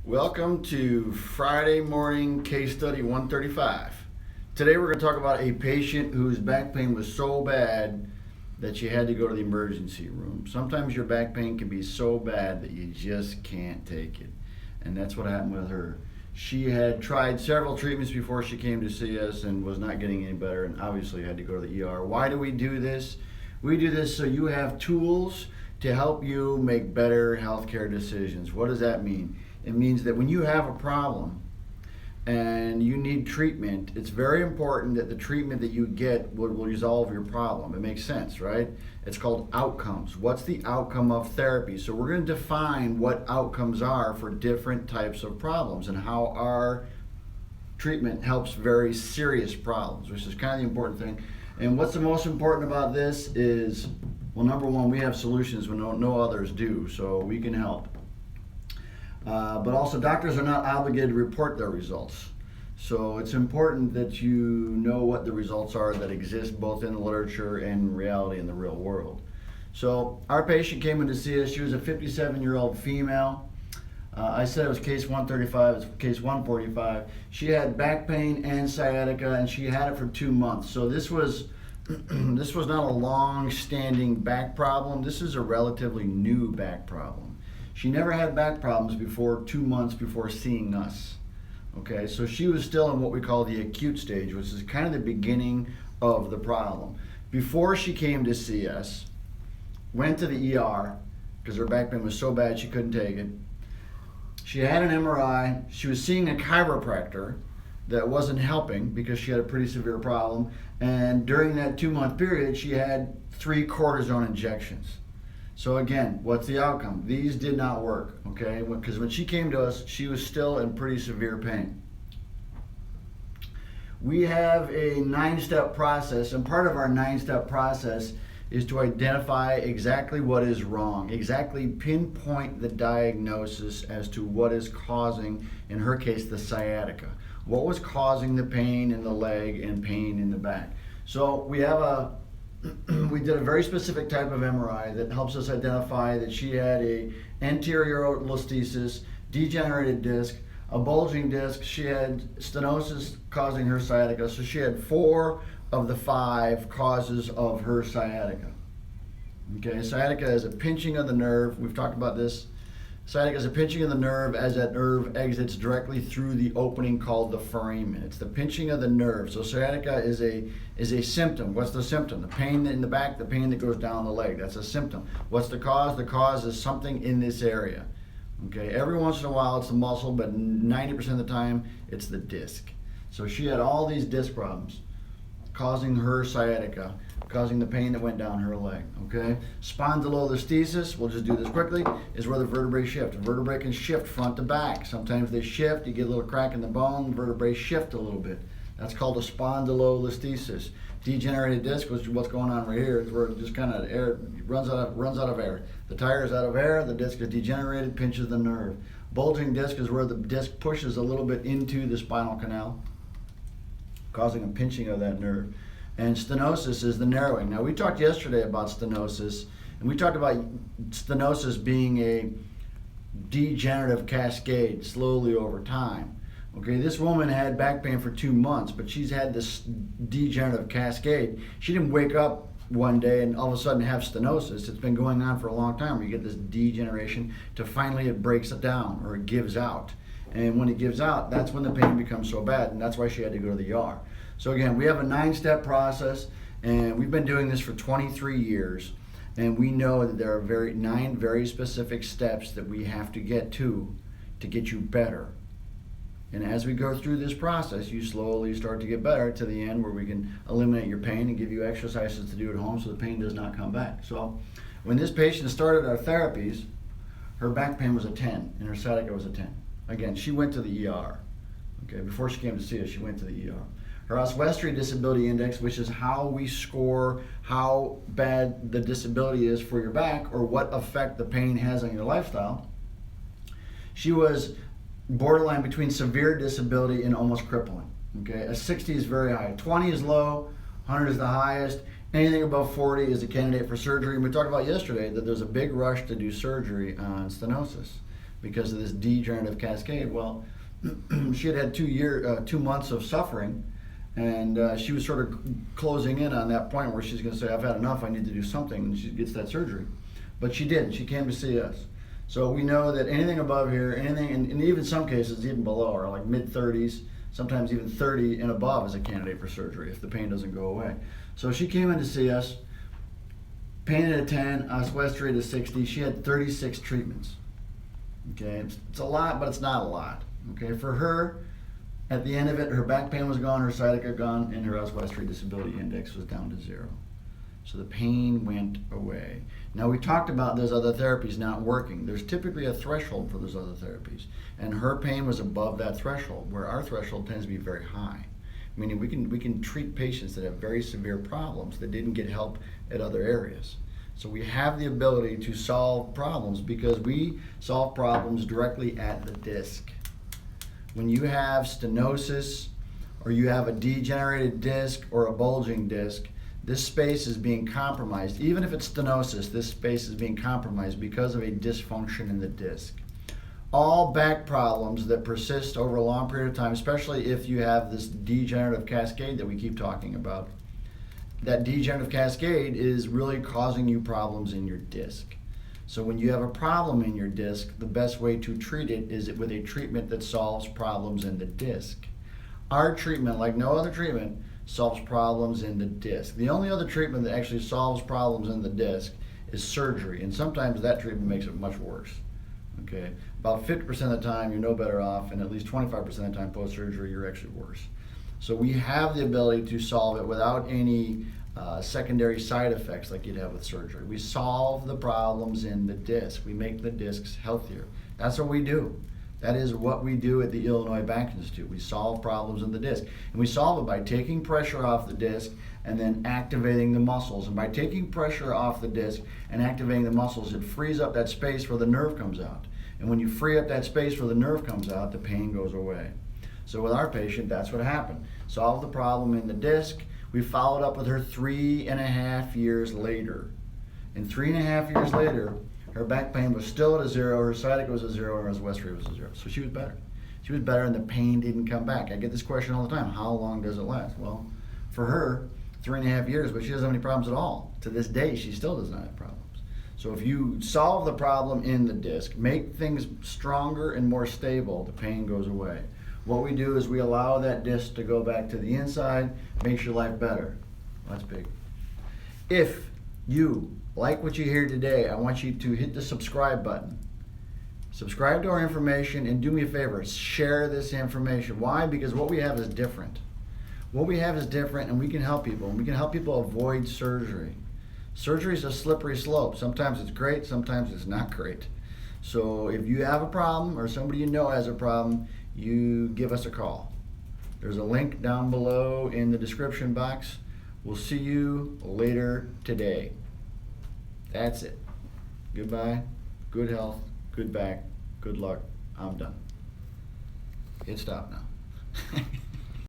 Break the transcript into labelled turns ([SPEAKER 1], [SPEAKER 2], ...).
[SPEAKER 1] Welcome to Friday morning case study 135. Today we're going to talk about a patient whose back pain was so bad that she had to go to the emergency room. Sometimes your back pain can be so bad that you just can't take it. And that's what happened with her. She had tried several treatments before she came to see us and was not getting any better, and obviously had to go to the ER. Why do we do this? We do this so you have tools to help you make better healthcare decisions. What does that mean? It means that when you have a problem and you need treatment, it's very important that the treatment that you get will resolve your problem. It makes sense, right? It's called outcomes. What's the outcome of therapy? So we're going to define what outcomes are for different types of problems and how our treatment helps very serious problems, which is kind of the important thing. And what's the most important about this is, well, number one, we have solutions when no others do, so we can help. But also, doctors are not obligated to report their results. So it's important that you know what the results are that exist both in the literature and reality in the real world. So our patient came in to see us. She was a 57-year-old female. I said it was case 135, it's case 145. She had back pain and sciatica, and she had it for 2 months. So this was this was not a long-standing back problem. This is a relatively new back problem. She never had back problems before 2 months before seeing us. Okay, so she was still in what we call the acute stage, which is kind of the beginning of the problem. Before she came to see us, went to the ER because her back pain was so bad she couldn't take it. She had an MRI. She was seeing a chiropractor that wasn't helping because she had a pretty severe problem. And during that 2-month period, she had 3 cortisone injections. So again, what's the outcome? These did not work, okay? Because when she came to us, she was still in pretty severe pain. We have a 9-step process, and part of our 9-step process is to identify exactly what is wrong, exactly pinpoint the diagnosis as to what is causing, in her case, the sciatica. What was causing the pain in the leg and pain in the back? So we did a very specific type of MRI that helps us identify that she had a anterior listhesis, degenerated disc, a bulging disc. She had stenosis causing her sciatica. So she had 4 of the 5 causes of her sciatica. Okay, sciatica is a pinching of the nerve. We've talked about this. Sciatica is a pinching of the nerve as that nerve exits directly through the opening called the foramen. It's the pinching of the nerve. So sciatica is a symptom. What's the symptom? The pain in the back, the pain that goes down the leg. That's a symptom. What's the cause? The cause is something in this area. Okay, every once in a while it's the muscle, but 90% of the time it's the disc. So she had all these disc problems causing her sciatica, causing the pain that went down her leg, okay? Spondylolisthesis, we'll just do this quickly, is where the vertebrae shift. A vertebrae can shift front to back. Sometimes they shift, you get a little crack in the bone, vertebrae shift a little bit. That's called a spondylolisthesis. Degenerated disc, which is what's going on right here, is where it just kind of air runs out of air. The tire is out of air, the disc is degenerated, pinches the nerve. Bulging disc is where the disc pushes a little bit into the spinal canal, causing a pinching of that nerve. And stenosis is the narrowing. Now, we talked yesterday about stenosis, and we talked about stenosis being a degenerative cascade slowly over time. Okay, this woman had back pain for 2 months, but she's had this degenerative cascade. She didn't wake up one day and all of a sudden have stenosis. It's been going on for a long time where you get this degeneration to finally it breaks it down or it gives out. And when it gives out, that's when the pain becomes so bad, and that's why she had to go to the ER. So again, we have a 9-step process, and we've been doing this for 23 years, and we know that there are 9 very specific steps that we have to get get you better. And as we go through this process, you slowly start to get better to the end where we can eliminate your pain and give you exercises to do at home so the pain does not come back. So when this patient started our therapies, her back pain was a 10 and her sciatica was a 10. Again, she went to the ER. Okay, before she came to see us, she went to the ER. Her Oswestry Disability Index, which is how we score how bad the disability is for your back or what effect the pain has on your lifestyle, she was borderline between severe disability and almost crippling. Okay, a 60 is very high, 20 is low, 100 is the highest. Anything above 40 is a candidate for surgery. And we talked about yesterday that there's a big rush to do surgery on stenosis because of this degenerative cascade. Well, she had 2 months of suffering, and she was sort of closing in on that point where she's going to say, I've had enough, I need to do something, and she gets that surgery. But she didn't. She came to see us. So we know that anything above here, anything, and even some cases even below, are like mid-30s, sometimes even 30 and above is a candidate for surgery if the pain doesn't go away. So she came in to see us, pain at a 10, oswestry rate of 60. She had 36 treatments. Okay, it's a lot, but it's not a lot. Okay, for her, at the end of it, her back pain was gone, her sciatica gone, and her oswestry disability index was down to 0. So the pain went away. Now, we talked about those other therapies not working. There's typically a threshold for those other therapies, and her pain was above that threshold, where our threshold tends to be very high. Meaning we can treat patients that have very severe problems that didn't get help at other areas. So we have the ability to solve problems because we solve problems directly at the disc. When you have stenosis, or you have a degenerated disc or a bulging disc, this space is being compromised. Even if it's stenosis, this space is being compromised because of a dysfunction in the disc. All back problems that persist over a long period of time, especially if you have this degenerative cascade that we keep talking about, that degenerative cascade is really causing you problems in your disc. So when you have a problem in your disc, the best way to treat it is with a treatment that solves problems in the disc. Our treatment, like no other treatment, solves problems in the disc. The only other treatment that actually solves problems in the disc is surgery, and sometimes that treatment makes it much worse. Okay, about 50% of the time you're no better off, and at least 25% of the time post-surgery you're actually worse. So we have the ability to solve it without any secondary side effects like you'd have with surgery. We solve the problems in the disc. We make the discs healthier. That's what we do. That is what we do at the Illinois Back Institute. We solve problems in the disc. And we solve it by taking pressure off the disc and then activating the muscles. And by taking pressure off the disc and activating the muscles, it frees up that space where the nerve comes out. And when you free up that space where the nerve comes out, the pain goes away. So with our patient, that's what happened. Solved the problem in the disc. We followed up with her 3.5 years later. And 3.5 years later, her back pain was still at a 0, her sciatica was a 0, and her oswestry was a 0. So she was better. She was better and the pain didn't come back. I get this question all the time, how long does it last? Well, for her, 3.5 years, but she doesn't have any problems at all. To this day, she still does not have problems. So if you solve the problem in the disc, make things stronger and more stable, the pain goes away. What we do is we allow that disc to go back to the inside, makes your life better. That's big. If you like what you hear today, I want you to hit the subscribe button. Subscribe to our information and do me a favor, share this information. Why? Because what we have is different. What we have is different and we can help people. And we can help people avoid surgery. Surgery is a slippery slope. Sometimes it's great, sometimes it's not great. So if you have a problem or somebody you know has a problem, you give us a call. There's a link down below in the description box. We'll see you later today. That's it. Goodbye, good health, good back, good luck. I'm done. Hit stop now.